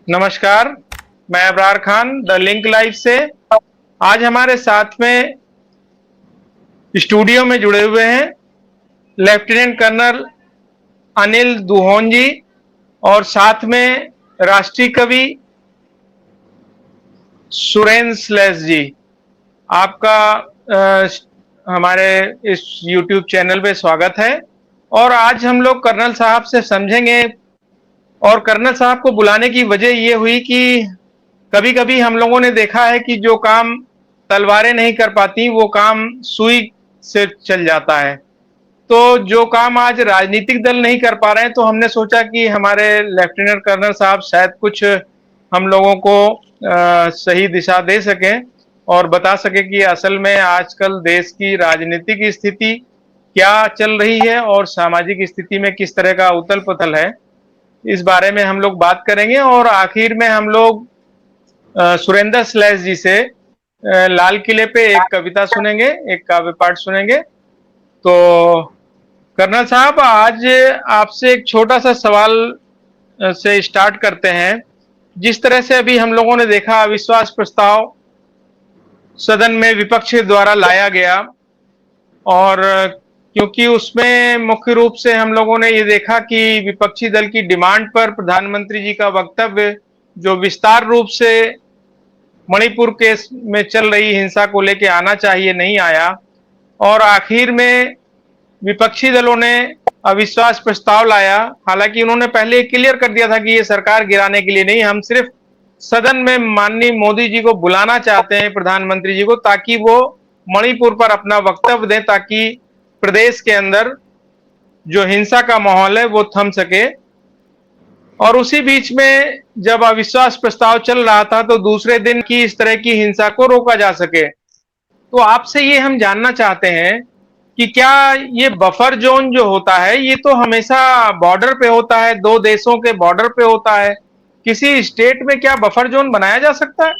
नमस्कार। मैं Abrar Khan the link live से। आज हमारे साथ में स्टूडियो में जुड़े हुए हैं लेफ्टिनेंट कर्नल अनिल दुहोन जी और साथ में राष्ट्रीय कवि सुरेंद्र स्लेस जी। आपका हमारे इस YouTube चैनल पे स्वागत है। और आज हम लोग कर्नल साहब से समझेंगे। और कर्नल साहब को बुलाने की वजह ये हुई कि कभी-कभी हम लोगों ने देखा है कि जो काम तलवारें नहीं कर पाती वो काम सुई से चल जाता है। तो जो काम आज राजनीतिक दल नहीं कर पा रहे हैं, तो हमने सोचा कि हमारे लेफ्टिनेंट कर्नल साहब शायद कुछ हम लोगों को सही दिशा दे सकें और बता सके कि असल में आजकल देश की राजनीतिक स्थिति क्या चल रही है और सामाजिक स्थिति में किस तरह का उथल-पुथल है। इस बारे में हम लोग बात करेंगे और आखिर में हम लोग सुरेंद्र स्लेस जी से लाल किले पे एक कविता सुनेंगे, एक काव्य पाठ सुनेंगे। तो कर्नल साहब, आज आपसे एक छोटा सा सवाल से स्टार्ट करते हैं। जिस तरह से अभी हम लोगों ने देखा अविश्वास प्रस्ताव सदन में विपक्ष द्वारा लाया गया और क्योंकि उसमें मुख्य रूप से हम लोगों ने ये देखा कि विपक्षी दल की डिमांड पर प्रधानमंत्री जी का वक्तव्य जो विस्तार रूप से मणिपुर केस में चल रही हिंसा को लेके आना चाहिए, नहीं आया। और आखिर में विपक्षी दलों ने अविश्वास प्रस्ताव लाया। हालांकि उन्होंने पहले क्लियर कर दिया था कि ये सरकार गिराने के लिए नहीं, हम सिर्फ सदन में माननीय मोदी जी को बुलाना चाहते हैं, प्रधानमंत्री जी को, ताकि वो मणिपुर पर अपना वक्तव्य दें, ताकि प्रदेश के अंदर जो हिंसा का माहौल है वो थम सके। और उसी बीच में जब अविश्वास प्रस्ताव चल रहा था तो दूसरे दिन की इस तरह की हिंसा को रोका जा सके। तो आपसे ये हम जानना चाहते हैं कि क्या ये बफर जोन जो होता है ये तो हमेशा बॉर्डर पे होता है, दो देशों के बॉर्डर पे होता है, किसी स्टेट में क्या बफर जोन बनाया जा सकता है?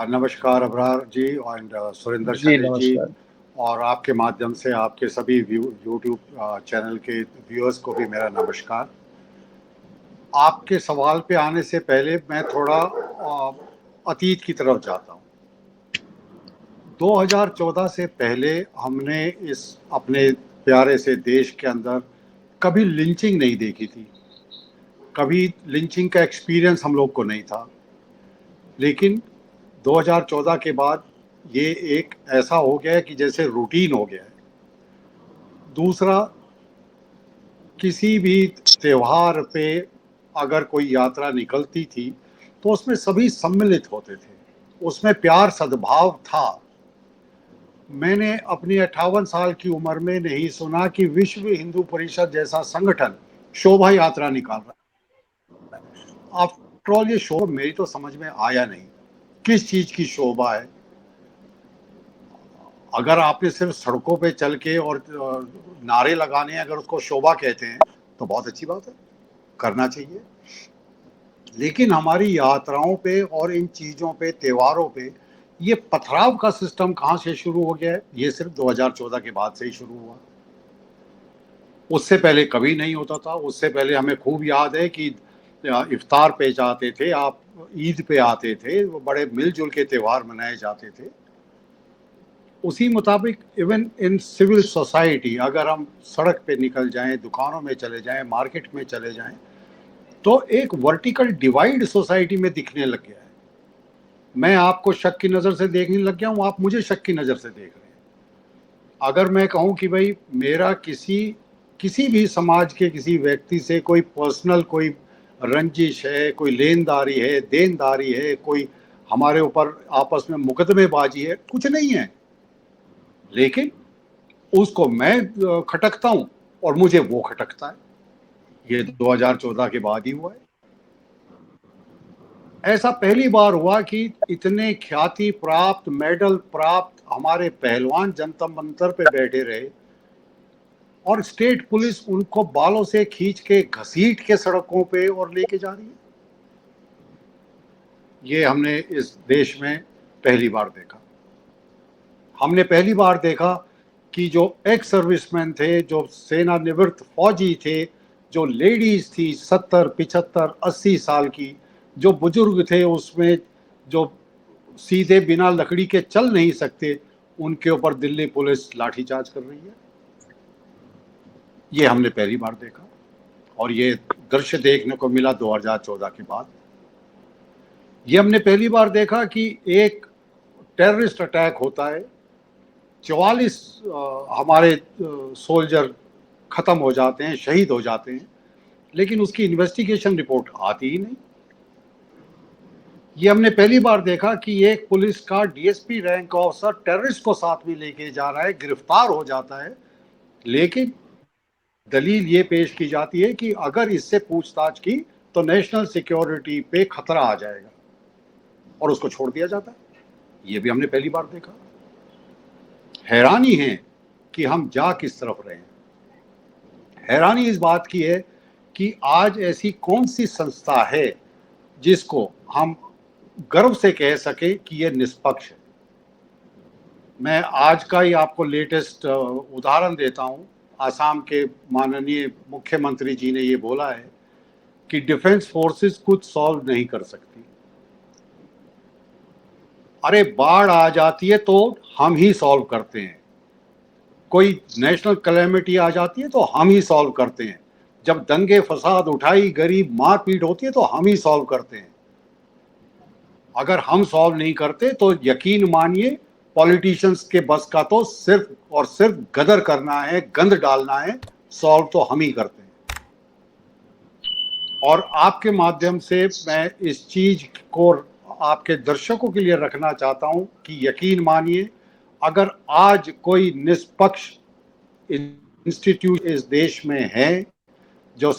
नमस्कार अबरार जी और सुरेंद्र जी शर्मा जी, नमस्कार। और आपके माध्यम से आपके सभी यूट्यूब चैनल के व्यूअर्स को भी मेरा नमस्कार। आपके सवाल पे आने से पहले मैं थोड़ा अतीत की तरफ जाता हूँ। 2014 से पहले हमने इस अपने प्यारे से देश के अंदर कभी लिंचिंग नहीं देखी थी, कभी लिंचिंग का एक्सपीरियंस हम लोग को नहीं था। लेकिन 2014 के बाद ये एक ऐसा हो गया है कि जैसे रूटीन हो गया है। दूसरा, किसी भी त्योहार पे अगर कोई यात्रा निकलती थी तो उसमें सभी सम्मिलित होते थे, उसमें प्यार सद्भाव था। मैंने अपनी 58 साल की उम्र में नहीं सुना कि विश्व हिंदू परिषद जैसा संगठन शोभा यात्रा निकाल रहा है। आफ्टर ऑल ये शोभा मेरी तो समझ में आया नहीं, किस चीज की शोभा है। अगर आपने सिर्फ सड़कों पे चल के और नारे लगाने अगर उसको शोभा कहते हैं तो बहुत अच्छी बात है, करना चाहिए। लेकिन हमारी यात्राओं पे और इन चीज़ों पे, त्योहारों पे ये पथराव का सिस्टम कहाँ से शुरू हो गया है? ये सिर्फ 2014 के बाद से ही शुरू हुआ। उससे पहले कभी नहीं होता था। उससे पहले हमें खूब याद है कि इफ्तार पे जाते थे आप, ईद पे आते थे, वो बड़े मिलजुल के त्यौहार मनाए जाते थे। उसी मुताबिक इवन इन सिविल सोसाइटी अगर हम सड़क पे निकल जाएं, दुकानों में चले जाएं, मार्केट में चले जाएं, तो एक वर्टिकल डिवाइड सोसाइटी में दिखने लग गया है। मैं आपको शक की नज़र से देखने लग गया हूँ, आप मुझे शक की नज़र से देख रहे हैं। अगर मैं कहूँ कि भाई मेरा किसी भी समाज के किसी व्यक्ति से कोई पर्सनल कोई रंजिश है, कोई लेनदारी है, देनदारी है, कोई हमारे ऊपर आपस में मुकदमेबाजी है, कुछ नहीं है, लेकिन उसको मैं खटकता हूं और मुझे वो खटकता है। ये 2014 के बाद ही हुआ है। ऐसा पहली बार हुआ कि इतने ख्याति प्राप्त, मेडल प्राप्त हमारे पहलवान जनता मंतर पे बैठे रहे और स्टेट पुलिस उनको बालों से खींच के घसीट के सड़कों पे और लेके जा रही है। ये हमने इस देश में पहली बार देखा। हमने पहली बार देखा कि जो एक्स सर्विसमैन थे, जो सेना निवृत्त फौजी थे, जो लेडीज थी 70, 75, 80 साल की, जो बुजुर्ग थे उसमें जो सीधे बिना लकड़ी के चल नहीं सकते, उनके ऊपर दिल्ली पुलिस लाठीचार्ज कर रही है। ये हमने पहली बार देखा और ये दृश्य देखने को मिला 2014 के बाद। ये हमने पहली बार देखा कि एक टेररिस्ट अटैक होता है, 44 हमारे सोल्जर खत्म हो जाते हैं, शहीद हो जाते हैं, लेकिन उसकी इन्वेस्टिगेशन रिपोर्ट आती ही नहीं। ये हमने पहली बार देखा कि एक पुलिस का डीएसपी रैंक ऑफिसर टेररिस्ट को साथ में लेके जा रहा है, गिरफ्तार हो जाता है, लेकिन दलील ये पेश की जाती है कि अगर इससे पूछताछ की तो नेशनल सिक्योरिटी पे खतरा आ जाएगा और उसको छोड़ दिया जाता है। ये भी हमने पहली बार देखा। हैरानी है कि हम जा किस तरफ रहे हैं। हैरानी इस बात की है कि आज ऐसी कौन सी संस्था है जिसको हम गर्व से कह सके कि यह निष्पक्ष है। मैं आज का ही आपको लेटेस्ट उदाहरण देता हूं। आसाम के माननीय मुख्यमंत्री जी ने ये बोला है कि डिफेंस फोर्सेस कुछ सॉल्व नहीं कर सकती। अरे बाढ़ आ जाती है तो हम ही सॉल्व करते हैं, कोई नेशनल कैलेमिटी आ जाती है तो हम ही सॉल्व करते हैं, जब दंगे फसाद उठाई गरीब मारपीट होती है तो हम ही सॉल्व करते हैं। अगर हम सॉल्व नहीं करते तो यकीन मानिए पॉलिटिशियंस के बस का तो सिर्फ और सिर्फ गदर करना है, गंद डालना है, सॉल्व तो हम ही करते हैं। और आपके माध्यम से मैं इस चीज को आपके दर्शकों के लिए रखना चाहता हूं कि यकीन मानिए अगर आज कोई निष्पक्ष इंस्टीट्यूट इस देश में है जो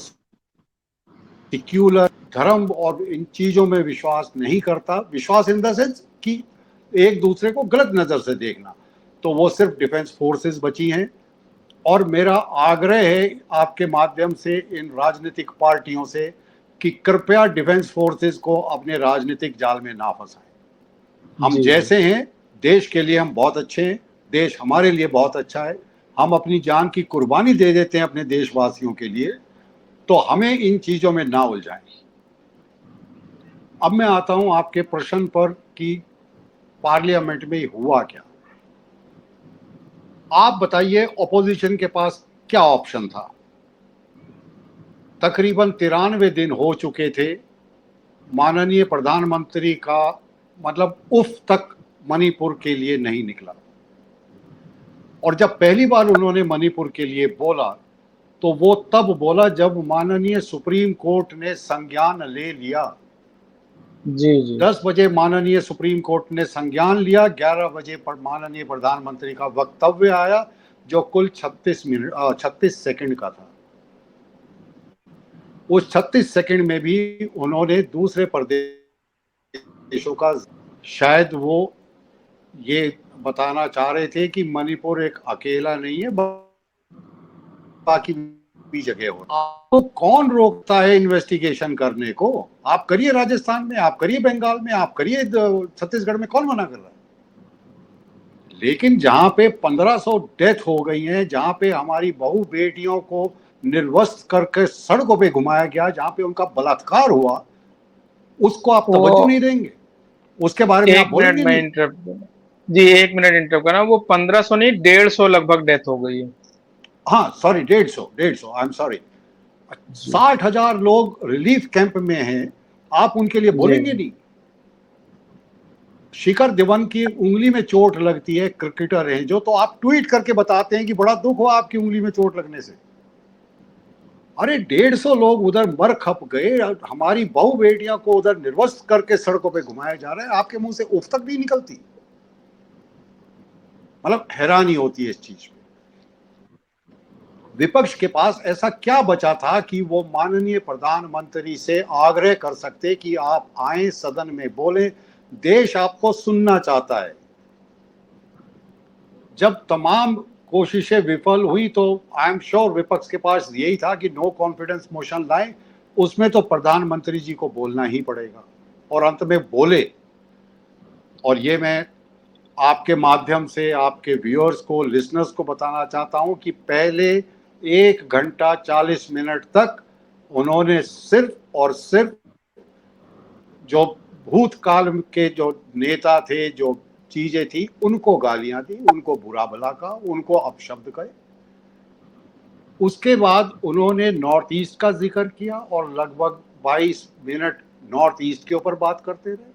सेक्युलर धर्म और इन चीजों में विश्वास नहीं करता, विश्वास इन द सेंस कि एक दूसरे को गलत नजर से देखना, तो वो सिर्फ डिफेंस फोर्सेस बची हैं। और मेरा आग्रह है आपके माध्यम से इन राजनीतिक पार्टियों से कि कृपया डिफेंस फोर्सेस को अपने राजनीतिक जाल में ना फंसाएं। हम जैसे हैं, देश के लिए हम बहुत अच्छे हैं, देश हमारे लिए बहुत अच्छा है, हम अपनी जान की कुर्बानी दे देते हैं अपने देशवासियों के लिए, तो हमें इन चीजों में ना उलझाएं। अब मैं आता हूं आपके प्रश्न पर कि पार्लियामेंट में हुआ क्या। आप बताइए ऑपोजिशन के पास क्या ऑप्शन था। तकरीबन 93 दिन हो चुके थे, माननीय प्रधानमंत्री का मतलब उफ तक मणिपुर के लिए नहीं निकला। और जब पहली बार उन्होंने मणिपुर के लिए बोला तो वो तब बोला जब माननीय सुप्रीम कोर्ट ने संज्ञान ले लिया। जी 10 बजे माननीय सुप्रीम कोर्ट ने संज्ञान लिया, 11 बजे पर माननीय प्रधानमंत्री का वक्तव्य आया जो कुल 36 सेकंड का था। उस 36 सेकंड में भी उन्होंने दूसरे प्रदेशों का, शायद वो ये बताना चाह रहे थे कि मणिपुर एक अकेला नहीं है, बाकी भी जगह हो। आपको कौन रोकता है इन्वेस्टिगेशन करने को? आप करिए राजस्थान में, आप करिए बंगाल में, आप करिए छत्तीसगढ़ में, कौन मना कर रहा है? लेकिन जहां पे 1500 डेथ हो गई हैं, जहां पे हमारी बहू बेटियों को निर्वस्त्र करके सड़कों पे घुमाया गया, जहां पे उनका बलात्कार हुआ, उसको आप तवज्जो नहीं देंगे, उसके बारे में आप बोलेंगे नहीं। जी 1 मिनट इंटरप्ट करना। वो 1500 नहीं 150 लगभग डेथ हो गई है। हाँ सॉरी, 150 आई एम सॉरी। 60,000 लोग रिलीफ कैंप में हैं, आप उनके लिए बोलेंगे नहीं? शिखर धवन की उंगली में चोट लगती है, क्रिकेटर हैं जो, तो आप ट्वीट करके बताते हैं कि बड़ा दुख हुआ आपकी उंगली में चोट लगने से। अरे 150 लोग उधर मर खप गए, हमारी बहू बेटियां को उधर निर्वस्त्र करके सड़कों पे घुमाया जा रहा है, आपके मुंह से उफ तक नहीं निकलती। मतलब हैरानी होती है इस चीज में। विपक्ष के पास ऐसा क्या बचा था कि वो माननीय प्रधानमंत्री से आग्रह कर सकते कि आप आए सदन में बोले, देश आपको सुनना चाहता है। जब तमाम कोशिशें विफल हुई तो आई एम श्योर विपक्ष के पास यही था कि नो कॉन्फिडेंस मोशन लाए, उसमें तो प्रधानमंत्री जी को बोलना ही पड़ेगा, और अंत में बोले। और ये मैं आपके माध्यम से आपके व्यूअर्स को, लिसनर्स को बताना चाहता हूं कि पहले 1 घंटा 40 मिनट तक उन्होंने सिर्फ और सिर्फ जो भूतकाल के जो नेता थे, जो चीजें थी, उनको गालियां दी, उनको बुरा भला कहा, उनको अपशब्द कहे। उसके बाद उन्होंने नॉर्थ ईस्ट का जिक्र किया और लगभग 22 मिनट नॉर्थ ईस्ट के ऊपर बात करते रहे।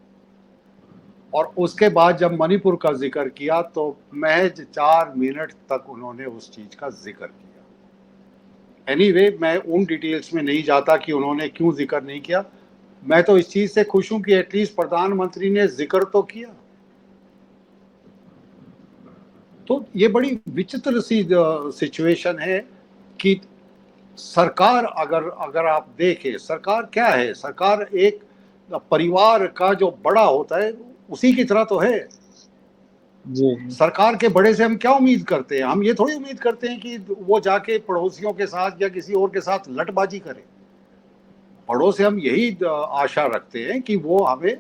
और उसके बाद जब मणिपुर का जिक्र किया तो महज 4 मिनट तक उन्होंने उस चीज का जिक्र किया। एनीवे, मैं उन डिटेल्स में नहीं जाता कि उन्होंने क्यों जिक्र नहीं किया। मैं तो इस चीज से खुश हूं कि एटलीस्ट प्रधानमंत्री ने जिक्र तो किया। तो ये बड़ी विचित्र सी सिचुएशन है कि सरकार, अगर आप देखें, सरकार क्या है? सरकार एक परिवार का जो बड़ा होता है उसी की तरह तो है। जी। सरकार के बड़े से हम क्या उम्मीद करते हैं? हम ये थोड़ी उम्मीद करते हैं कि वो जाके पड़ोसियों के साथ या किसी और के साथ लटबाजी करे। बड़ों से हम यही आशा रखते हैं कि वो हमें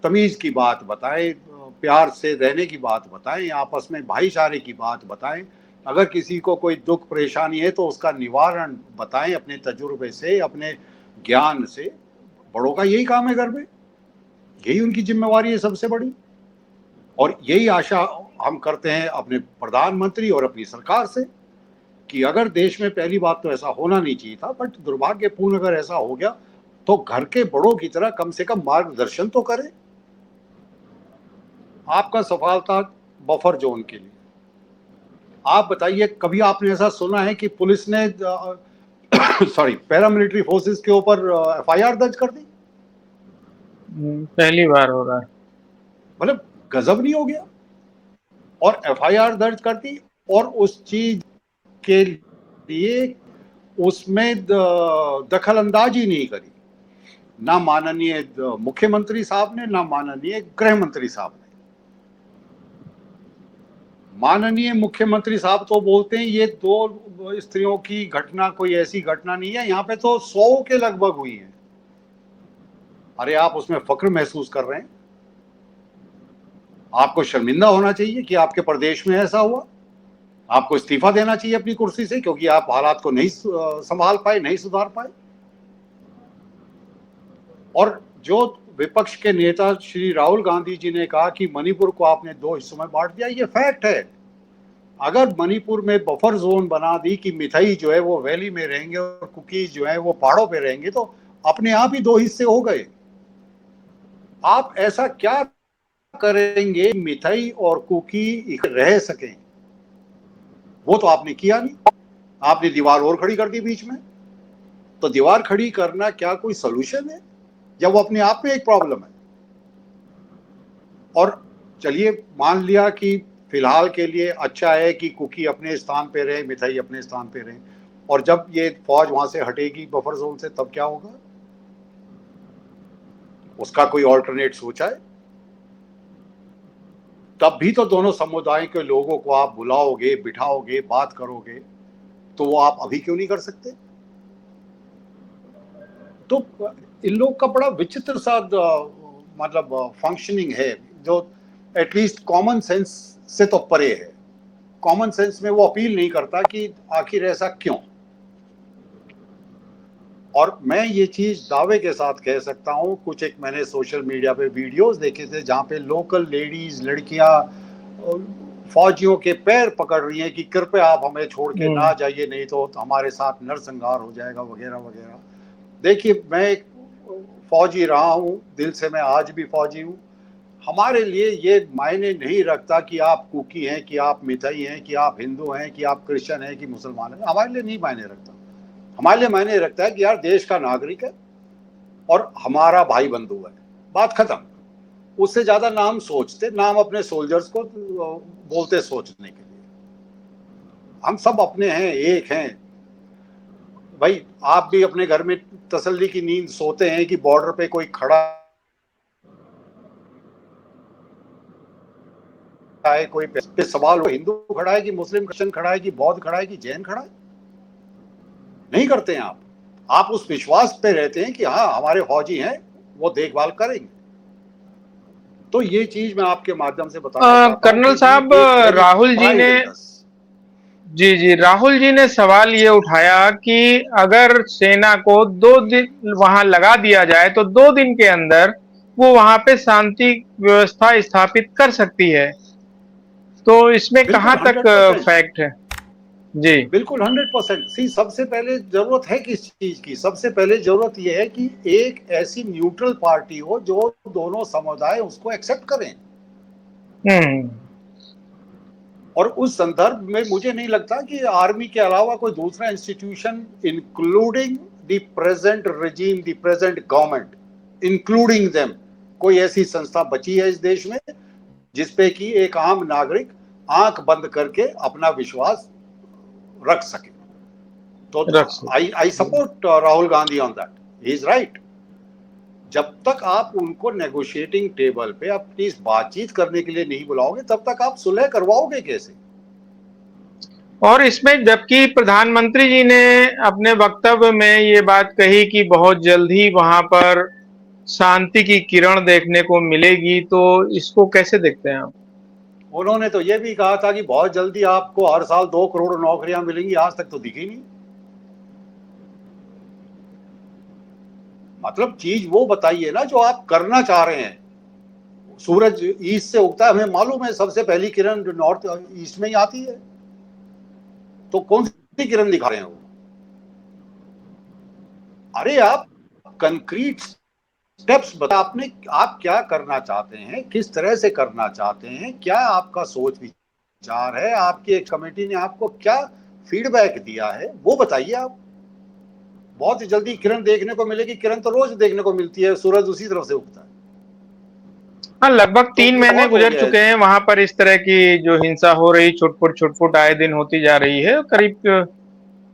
तमीज की बात बताएं, प्यार से रहने की बात बताएं, आपस में भाईचारे की बात बताएं। अगर किसी को कोई दुख परेशानी है तो उसका निवारण बताएं अपने तजुर्बे से, अपने ज्ञान से। बड़ों का यही काम है घर में, यही उनकी जिम्मेवारी है सबसे बड़ी। और यही आशा हम करते हैं अपने प्रधानमंत्री और अपनी सरकार से कि अगर देश में, पहली बात तो ऐसा होना नहीं चाहिए था, बट दुर्भाग्यपूर्ण अगर ऐसा हो गया तो घर के बड़ों की तरह कम से कम मार्गदर्शन तो करें। आपका सवाल था बफर जोन के लिए। आप बताइए, कभी आपने ऐसा सुना है कि पुलिस ने पैरामिलिट्री फोर्सेस के ऊपर एफआईआर दर्ज कर दी? पहली बार हो रहा है। मतलब गजब नहीं हो गया? और एफआईआर दर्ज कर दी और उस चीज के लिए उसमें दखल अंदाजी नहीं करी, ना माननीय मुख्यमंत्री साहब ने, ना माननीय गृह मंत्री साहब ने। माननीय मुख्यमंत्री साहब तो बोलते हैं ये 2 स्त्रियों की घटना कोई ऐसी घटना नहीं है, यहाँ पे तो 100 के लगभग हुई है। अरे आप उसमें फक्र महसूस कर रहे हैं? आपको शर्मिंदा होना चाहिए कि आपके प्रदेश में ऐसा हुआ। आपको इस्तीफा देना चाहिए अपनी कुर्सी से, क्योंकि आप हालात को नहीं संभाल पाए, नहीं सुधार पाए। और जो विपक्ष के नेता श्री राहुल गांधी जी ने कहा कि मणिपुर को आपने 2 हिस्सों में बांट दिया, ये फैक्ट है। अगर मणिपुर में बफर जोन बना दी कि मिथई जो है वो वैली में रहेंगे और कुकीज जो है वो पहाड़ों पे रहेंगे, तो अपने आप ही 2 हिस्से हो गए। आप ऐसा क्या करेंगे मिथई और कुकी रह सकें? वो तो आपने किया नहीं, आपने दीवार और खड़ी कर दी बीच में। तो दीवार खड़ी करना क्या कोई सोल्यूशन है, या वो अपने आप में एक प्रॉब्लम है? और चलिए मान लिया कि फिलहाल के लिए अच्छा है कि कुकी अपने स्थान पे रहे, मिथई अपने स्थान पे रहे, और जब ये फौज वहां से हटेगी बफर जोन से, तब क्या होगा? उसका कोई ऑल्टरनेट सोचा है? तब भी तो दोनों समुदाय के लोगों को आप बुलाओगे, बिठाओगे, बात करोगे, तो वो आप अभी क्यों नहीं कर सकते? तो इन लोग का बड़ा विचित्र सा मतलब फंक्शनिंग है, जो एटलीस्ट कॉमन सेंस से तो परे है। कॉमन सेंस में वो अपील नहीं करता कि आखिर ऐसा क्यों। और मैं ये चीज दावे के साथ कह सकता हूं, कुछ एक मैंने सोशल मीडिया पे वीडियोस देखे थे जहां पे लोकल लेडीज, लड़कियां फौजियों के पैर पकड़ रही हैं कि कृपया आप हमें छोड़ के ना जाइए, नहीं तो हमारे साथ नरसंहार हो जाएगा, वगैरह वगैरह। देखिए, मैं एक फौजी रहा हूं, दिल से मैं आज भी फौजी हूं। हमारे लिए ये मायने नहीं रखता कि आप कुकी हैं, कि आप मिथई हैं, कि आप हिंदू हैं, कि आप क्रिश्चियन हैं, कि मुसलमान हैं। हमारे लिए नहीं मायने रखता। हमारे लिए मायने रखता है कि यार देश का नागरिक है और हमारा भाई बंधु है, बात खत्म। उससे ज्यादा नाम सोचते, नाम अपने सोल्जर्स को बोलते सोचने के लिए। हम सब अपने हैं, एक हैं भाई। आप भी अपने घर में तसल्ली की नींद सोते हैं कि बॉर्डर पे कोई खड़ा है, कोई पे सवाल हो, हिंदू खड़ा है कि मुस्लिम, क्रिश्चियन खड़ा है कि बौद्ध खड़ा है कि जैन खड़ा है? नहीं करते हैं आप उस विश्वास पे रहते हैं कि हाँ हमारे फौजी हैं, वो देखभाल करेंगे। तो ये चीज मैं आपके माध्यम से बता कर्नल साहब, राहुल जी ने जी जी, राहुल जी ने सवाल ये उठाया कि अगर सेना को 2 दिन वहां लगा दिया जाए तो 2 दिन के अंदर वो वहां पे शांति व्यवस्था स्थापित कर सकती है। तो इसमें कहाँ बिल्कुल तक 100%। फैक्ट है? जी। बिल्कुल 100%। सी सबसे पहले जरूरत है किस चीज की? सबसे पहले जरूरत यह है कि एक ऐसी न्यूट्रल पार्टी हो जो दोनों समुदाय उसको एक्सेप्ट करें। हम्म। और उस संदर्भ में मुझे नहीं लगता कि आर्मी के अलावा कोई दूसरा institution, including the present regime, the present government, including them, कोई ऐसी संस्था बची है इस देश में जिसपे कि एक आम नागरिक आंख बंद करके अपना विश्वास रख सके। तो रख आई आई सकते। Support Rahul Gandhi on that, he is right. जब तक आप उनको नेगोशिएटिंग टेबल पे अपनी बातचीत करने के लिए नहीं बुलाओगे तब तक आप सुलह करवाओगे कैसे? और इसमें जबकि प्रधानमंत्री जी ने अपने वक्तव्य में ये बात कही कि बहुत जल्द ही वहां पर शांति की किरण देखने को मिलेगी, तो इसको कैसे देखते हैं आप? उन्होंने तो ये भी कहा था कि बहुत जल्दी आपको हर साल 2 करोड़ नौकरियां मिलेंगी, आज तक तो दिखी नहीं। मतलब चीज वो बताइए ना जो आप करना चाह रहे हैं। सूरज ईस्ट से उगता है, हमें मालूम है, सबसे पहली किरण नॉर्थ ईस्ट में ही आती है। तो कौन सी किरण दिखा रहे हैं वो? अरे आप कंक्रीट स्टेप्स बता, आपने आप क्या करना चाहते हैं, किस तरह से करना चाहते हैं, क्या आपका सोच विचार है, आपकी एक कमेटी ने आपको क्या फीडबैक दिया है, वो बताइए आप। बहुत जल्दी किरण देखने को मिलेगी? किरण तो रोज देखने को मिलती है, सूरज उसी तरफ से उगता है। हाँ, लगभग तो 3 महीने बहुत हो गुजर गया है चुके हैं इसमें। वहां पर, इस तरह की जो हिंसा हो रही छुटपुट आए दिन होती जा रही है। करीब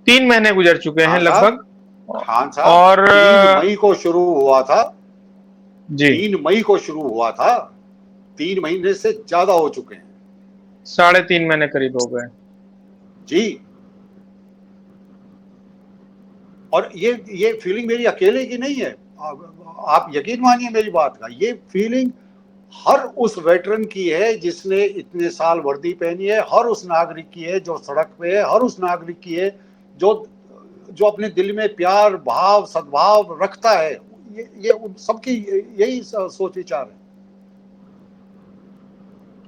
3 महीने गुजर चुके हैं खान साहब, लगभग। खान साहब, और 3 मई को शुरू हुआ था। जी, 3 मई को शुरू हुआ था, 3 महीने से ज्यादा हो चुके हैं। 3.5 महीने करीब हो गए। जी। और ये फीलिंग मेरी अकेले की नहीं है। आप यकीन मानिए मेरी बात का, ये फीलिंग हर उस वेटरन की है जिसने इतने साल वर्दी पहनी है, हर उस नागरिक की है जो सड़क पे है, हर उस नागरिक की है जो जो अपने दिल में प्यार भाव सद्भाव रखता है। ये उन सबकी यही सोच विचार है।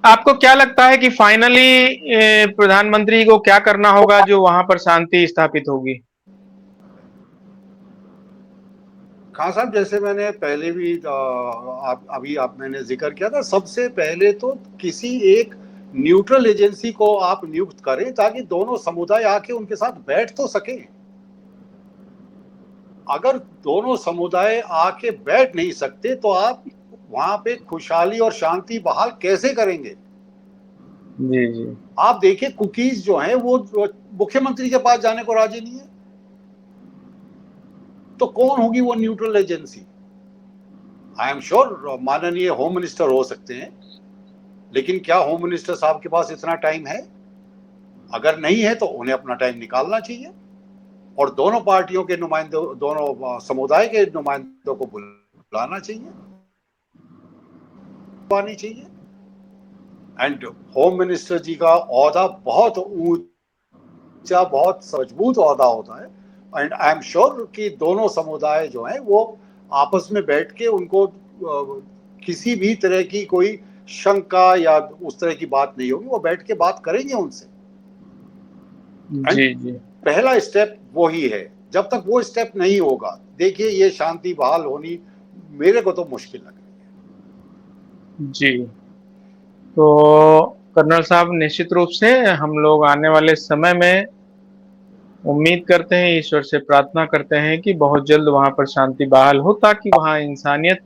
आपको क्या लगता है कि फाइनली प्रधानमंत्री को क्या करना होगा जो वहां पर शांति स्थापित होगी? खान साहब, जैसे मैंने पहले भी आप मैंने जिक्र किया था, सबसे पहले तो किसी एक न्यूट्रल एजेंसी को आप नियुक्त करें ताकि दोनों समुदाय आके उनके साथ बैठ तो सके। अगर दोनों समुदाय आके बैठ नहीं सकते तो आप वहां पे खुशहाली और शांति बहाल कैसे करेंगे? जी जी। आप देखिए, कुकीज जो हैं वो मुख्यमंत्री के पास जाने को राजी नहीं है, तो कौन होगी वो neutral agency? I am sure माननीय होम मिनिस्टर हो सकते हैं, लेकिन क्या होम मिनिस्टर साहब के पास इतना टाइम है? अगर नहीं है तो उन्हें अपना टाइम निकालना चाहिए और दोनों पार्टियों के नुमाइंदों, दोनों समुदाय के नुमाइंदों को बुलाना चाहिए, आनी चाहिए। एंड होम मिनिस्टर जी का ओहदा बहुत ऊंचा, बहुत मजबूत ओहदा होता है। एंड आई एम श्योर कि दोनों समुदाय जो हैं वो आपस में बैठ के उनको किसी भी तरह की कोई शंका या उस तरह की बात नहीं होगी, वो बैठ के बात करेंगे उनसे। एंड जी जी। पहला स्टेप वो ही है। जब तक वो स्टेप नहीं होगा, देखिए, ये शांति बहाल होनी मेरे को तो मुश्किल लग रही है। जी। तो कर्नल साहब, निश्चित रूप से हम लोग आने वाले समय में उम्मीद करते हैं, ईश्वर से प्रार्थना करते हैं कि बहुत जल्द वहां पर शांति बहाल हो, ताकि वहां इंसानियत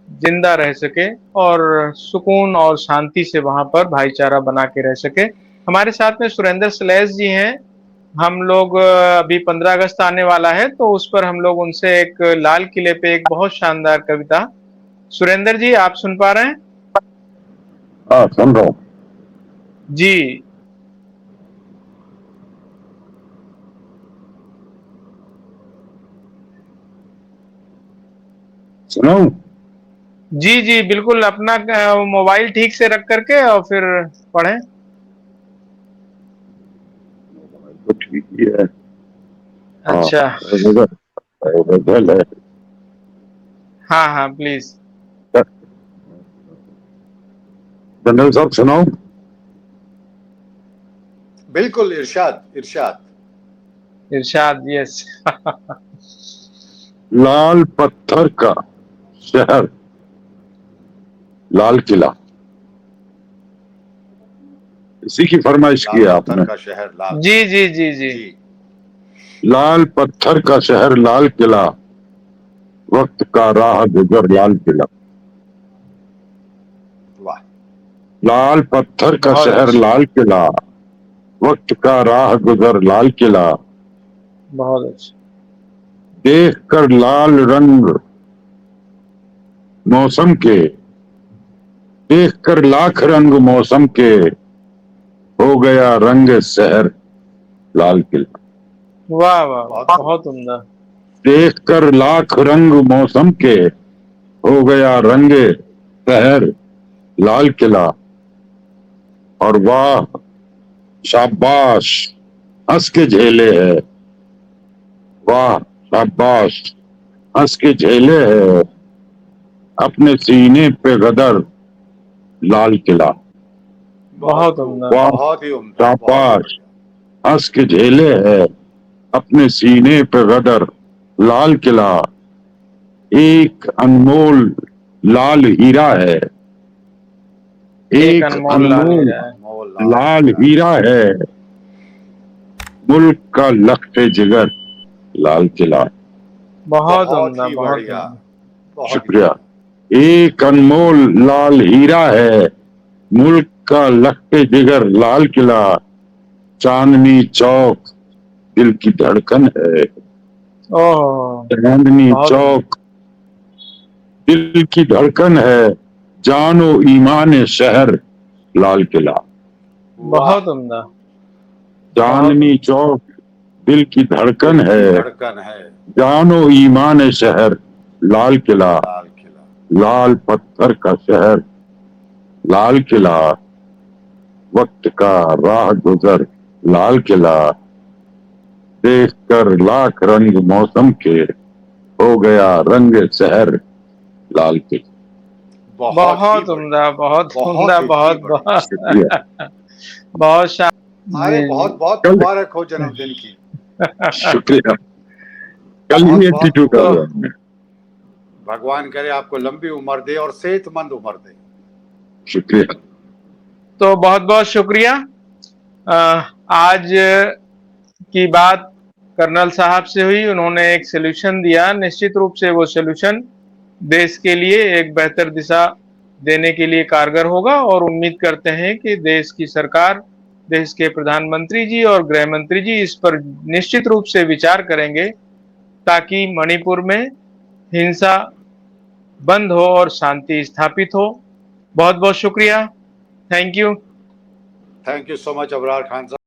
जिंदा रह सके और सुकून और शांति से वहां पर भाईचारा बना के रह सके। हमारे साथ में सुरेंद्र श्लेष जी हैं। हम लोग अभी 15 अगस्त आने वाला है, तो उस पर हम लोग उनसे एक लाल किले पे एक बहुत शानदार कविता। सुरेंद्र जी, आप सुन पा रहे हैं? हाँ, सुन रहा हूँ। जी सुनाऊं? जी जी, बिल्कुल। अपना मोबाइल ठीक से रख करके और फिर पढ़ें। ये है। हाँ, अच्छा, गजल है। हाँ हाँ प्लीज। जनरल साहब सुनाओ। बिल्कुल, इरशाद इरशाद। इरशाद, यस। लाल पत्थर का शहर, लाल किला। इसी की फरमाइश की लाल है पत्थर आपने। का शहर लाल। जी जी जी जी। जी। लाल पत्थर का शहर लाल किला, वक्त का राह गुजर लाल किला। वाह। लाल पत्थर का बहुत शहर अच्छा, लाल किला, वक्त का राह गुजर लाल किला। बहुत अच्छा। देख कर लाल रंग मौसम के, देख कर लाख रंग मौसम के, हो गया रंग शहर लाल किला। वाह वाह वाह, बहुत बहुत उम्दा। देख कर लाख रंग मौसम के, हो गया रंग शहर लाल किला। और वाह शाबाश हंस के झेले है, वाह शाबाश हंस के झेले है, अपने सीने पे गदर लाल किला। बहुत बहुत खूब, उम्दा। वाह बहुत ही उम्दा, बहुत ही शाबाश बढ़िया। हंस के झेले है, अपने सीने पे गदर लाल किला। एक अनमोल लाल हीरा है, एक एक अनमोल लाल अनमोल हीरा है। अनमोल लाल हीरा। हीरा है, मुल्क का लख्त जिगर लाल किला। बहुत बहुत उम्दा, ही बहुत बढ़िया, उम्दा। बहुत ही शुक्रिया। बढ़िया। एक अनमोल लाल हीरा है, मुल्क का लख्त जिगर लाल किला। चांदनी चौक दिल की धड़कन है, ओह, चांदनी बहुत उम्दा, चौक दिल की धड़कन है, जानो ईमान शहर लाल किला। वाह। बहुत उम्दा, बहुत चांदनी उम्दा। चौक दिल की धड़कन दिल की है, धड़कन है जानो ईमान शहर लाल किला। लाल किला। लाल पत्थर का शहर लाल किला, वक्त का राह गुजर लाल किला। देख कर लाख रंग मौसम के, हो गया रंग शहर लाल किला। बहुत ही बहुत बढ़िया, उम्दा, बहुत उम्दा, बहुत ही बहुत बढ़िया। शुक्रिया। बहुत। बहुत अरे जी बहुत बहुत कल मुबारक हो जन्मदिन की। शुक्रिया। कल बहुत ही बहुत 82 का तो हुआ हमने। भगवान करे आपको लंबी उम्र दे और सेहतमंद उम्र दे। शुक्रिया। तो बहुत बहुत शुक्रिया। आज की बात कर्नल साहब से हुई, उन्होंने एक सॉल्यूशन दिया। निश्चित रूप से वो सॉल्यूशन देश के लिए एक बेहतर दिशा देने के लिए कारगर होगा, और उम्मीद करते हैं कि देश की सरकार, देश के प्रधानमंत्री जी और गृह मंत्री जी इस पर निश्चित रूप से विचार करेंगे, ताकि मणिपुर में हिंसा बंद हो और शांति स्थापित हो। बहुत बहुत शुक्रिया। Thank you. Thank you so much Abrar Khan साहब।